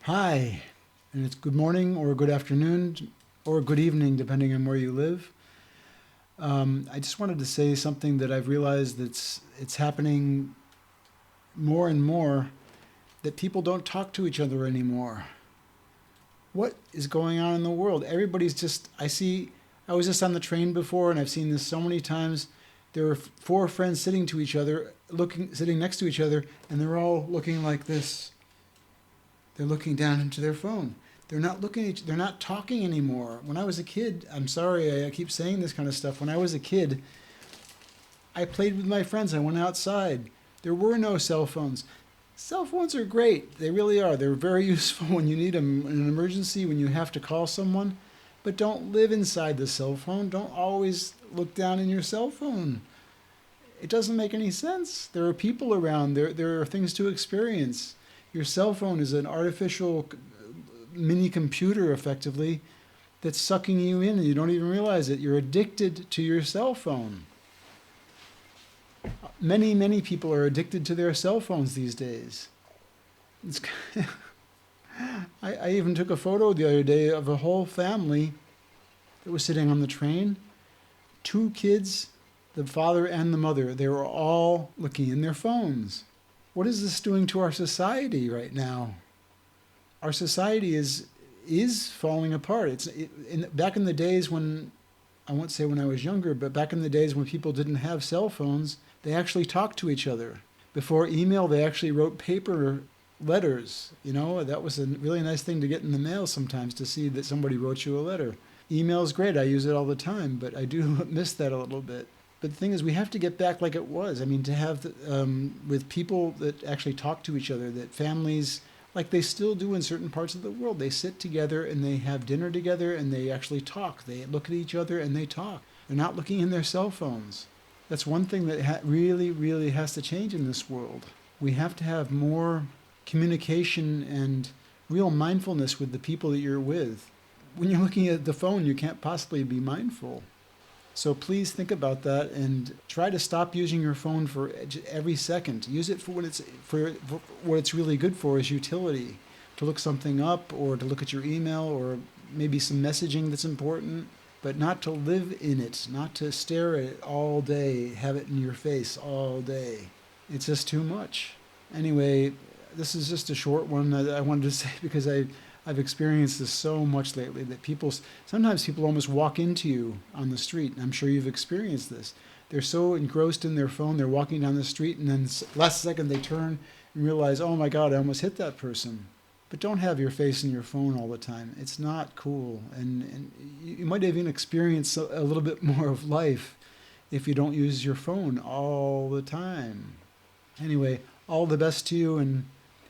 Hi, and it's good morning or good afternoon or good evening, depending on where you live. I just wanted to say something that I've realized it's happening more and more, that people don't talk to each other anymore. What is going on in the world? Everybody's just, I was just on the train before and I've seen this so many times. There are four friends sitting next to each other, and they're all looking like this. They're looking down into their phone. They're not talking anymore. When I was a kid, I'm sorry, I keep saying this kind of stuff. When I was a kid, I played with my friends. I went outside. There were no cell phones. Cell phones are great. They really are. They're very useful when you need them in an emergency, when you have to call someone. But don't live inside the cell phone. Don't always look down in your cell phone. It doesn't make any sense. There are people around. There are things to experience. Your cell phone is an artificial mini computer, effectively, that's sucking you in and you don't even realize it. You're addicted to your cell phone. Many people are addicted to their cell phones these days. It's I even took a photo the other day of a whole family that was sitting on the train. Two kids, the father and the mother, they were all looking in their phones. What is this doing to our society right now? Our society is falling apart. Back in the days when, I won't say when I was younger, but back in the days when people didn't have cell phones, they actually talked to each other. Before email, they actually wrote paper letters. That was a really nice thing to get in the mail sometimes, to see that somebody wrote you a letter. Email is great. I use it all the time, but I do miss that a little bit. But the thing is, we have to get back like it was. I mean, to have with people that actually talk to each other, that families, like they still do in certain parts of the world, they sit together and they have dinner together and they actually talk. They look at each other and they talk. They're not looking in their cell phones. That's one thing that really has to change in this world. We have to have more communication and real mindfulness with the people that you're with. When you're looking at the phone, you can't possibly be mindful. So please think about that and try to stop using your phone for every second. Use it for what it's really good for, is utility. To look something up, or to look at your email, or maybe some messaging that's important, but not to live in it, not to stare at it all day, have it in your face all day. It's just too much. Anyway, this is just a short one that I wanted to say because I've experienced this so much lately, that sometimes people almost walk into you on the street. And I'm sure you've experienced this. They're so engrossed in their phone, they're walking down the street, and then last second they turn and realize, oh my God, I almost hit that person. But don't have your face in your phone all the time. It's not cool. And you might even experience a little bit more of life if you don't use your phone all the time. Anyway, all the best to you, and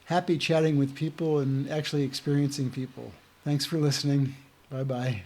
happy chatting with people and actually experiencing people. Thanks for listening. Bye-bye.